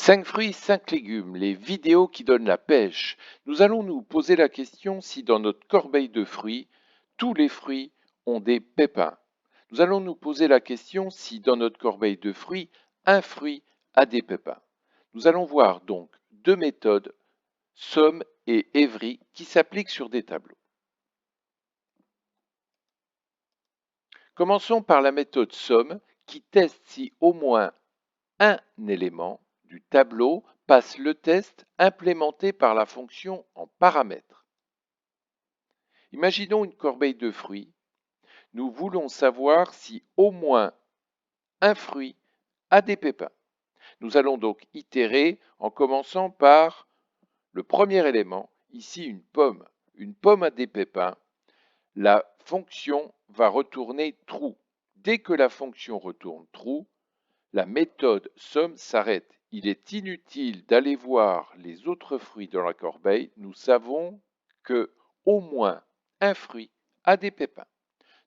5 fruits, 5 légumes, les vidéos qui donnent la pêche. Nous allons nous poser la question si dans notre corbeille de fruits, tous les fruits ont des pépins. Nous allons nous poser la question si dans notre corbeille de fruits, un fruit a des pépins. Nous allons voir donc deux méthodes, Somme et Évry, qui s'appliquent sur des tableaux. Commençons par la méthode Somme qui teste si au moins un élément du tableau passe le test implémenté par la fonction en paramètres. Imaginons une corbeille de fruits. Nous voulons savoir si au moins un fruit a des pépins. Nous allons donc itérer en commençant par le premier élément, ici une pomme. Une pomme a des pépins. La fonction va retourner true. Dès que la fonction retourne true, la méthode somme s'arrête. Il est inutile d'aller voir les autres fruits dans la corbeille. Nous savons que au moins un fruit a des pépins.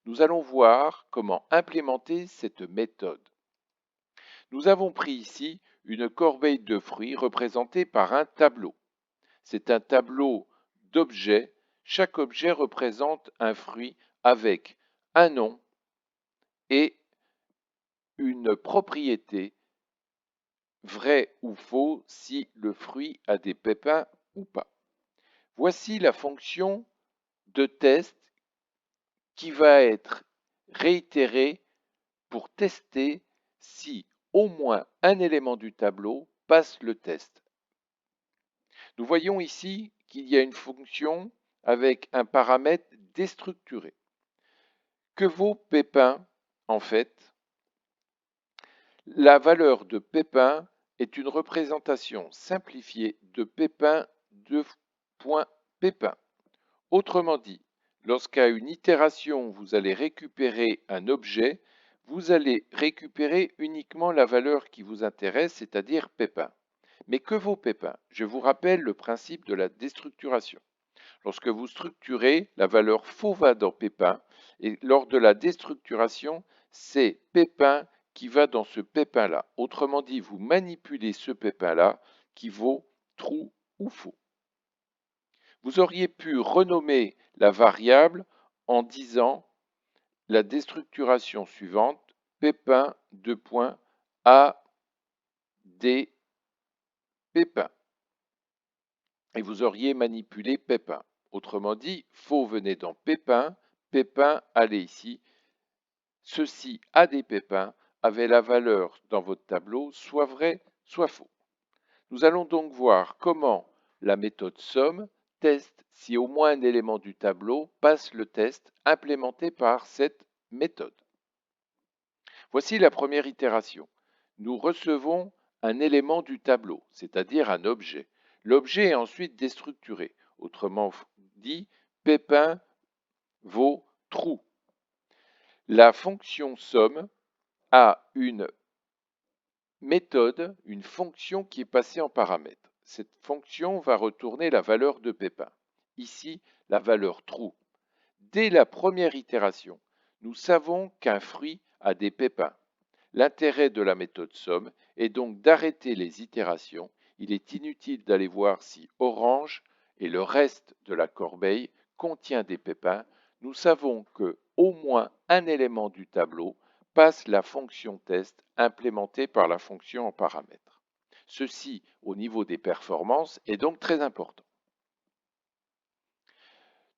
Nous allons voir comment implémenter cette méthode. Nous avons pris ici une corbeille de fruits représentée par un tableau. C'est un tableau d'objets. Chaque objet représente un fruit avec un nom et une propriété, vrai ou faux, si le fruit a des pépins ou pas. Voici la fonction de test qui va être réitérée pour tester si au moins un élément du tableau passe le test. Nous voyons ici qu'il y a une fonction avec un paramètre déstructuré. Que vaut pépin en fait? La valeur de pépin est une représentation simplifiée de pépin de point pépin. Autrement dit, lorsqu'à une itération vous allez récupérer un objet, vous allez récupérer uniquement la valeur qui vous intéresse, c'est-à-dire pépin. Mais que vaut pépin? Je vous rappelle le principe de la déstructuration. Lorsque vous structurez, la valeur faux va dans pépin, et lors de la déstructuration, c'est pépin qui va dans ce pépin-là. Autrement dit, vous manipulez ce pépin-là qui vaut true ou faux. Vous auriez pu renommer la variable en disant la déstructuration suivante, pépin A des pépins. Et vous auriez manipulé pépin. Autrement dit, faux venait dans pépin, pépin allait ici. Ceci a des pépins avait la valeur dans votre tableau soit vrai, soit faux. Nous allons donc voir comment la méthode somme teste si au moins un élément du tableau passe le test implémenté par cette méthode. Voici la première itération. Nous recevons un élément du tableau, c'est-à-dire un objet. L'objet est ensuite déstructuré. Autrement dit, pépin vaut true. La fonction somme a une méthode, une fonction qui est passée en paramètre. Cette fonction va retourner la valeur de pépin. Ici, la valeur true. Dès la première itération, nous savons qu'un fruit a des pépins. L'intérêt de la méthode somme est donc d'arrêter les itérations. Il est inutile d'aller voir si orange et le reste de la corbeille contient des pépins. Nous savons que au moins un élément du tableau passe la fonction test implémentée par la fonction en paramètres. Ceci, au niveau des performances, est donc très important.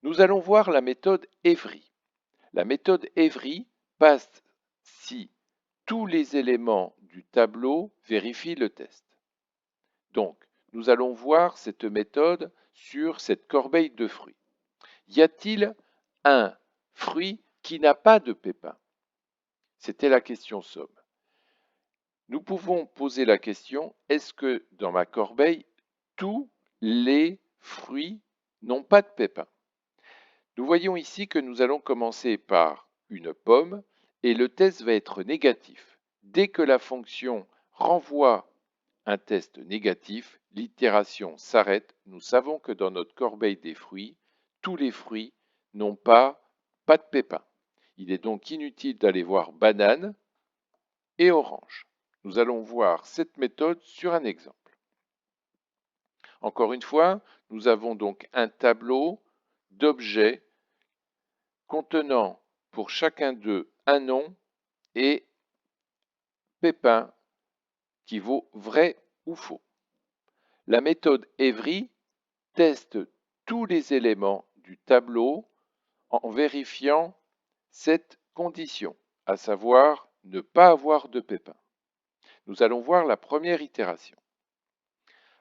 Nous allons voir la méthode Évry. La méthode Évry passe si tous les éléments du tableau vérifient le test. Donc, nous allons voir cette méthode sur cette corbeille de fruits. Y a-t-il un fruit qui n'a pas de pépins? C'était la question somme. Nous pouvons poser la question, est-ce que dans ma corbeille, tous les fruits n'ont pas de pépins? Nous voyons ici que nous allons commencer par une pomme et le test va être négatif. Dès que la fonction renvoie un test négatif, l'itération s'arrête. Nous savons que dans notre corbeille des fruits, tous les fruits n'ont pas de pépins. Il est donc inutile d'aller voir banane et orange. Nous allons voir cette méthode sur un exemple. Encore une fois, nous avons donc un tableau d'objets contenant pour chacun d'eux un nom et Pépin qui vaut vrai ou faux. La méthode Evry teste tous les éléments du tableau en vérifiant cette condition, à savoir ne pas avoir de pépins. Nous allons voir la première itération.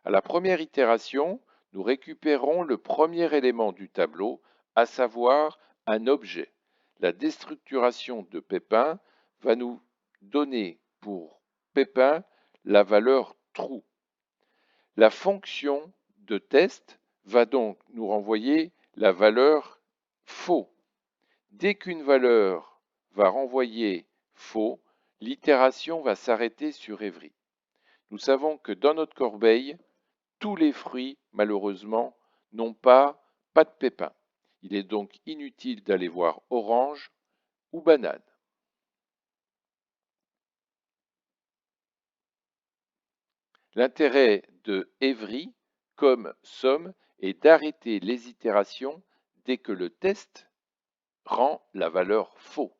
À la première itération, nous récupérons le premier élément du tableau, à savoir un objet. La déstructuration de Pépin va nous donner pour Pépin la valeur true. La fonction de test va donc nous renvoyer la valeur faux. Dès qu'une valeur va renvoyer faux, l'itération va s'arrêter sur Evry. Nous savons que dans notre corbeille, tous les fruits, malheureusement, n'ont pas de pépins. Il est donc inutile d'aller voir orange ou banane. L'intérêt de Evry comme somme est d'arrêter les itérations dès que le test rend la valeur faux.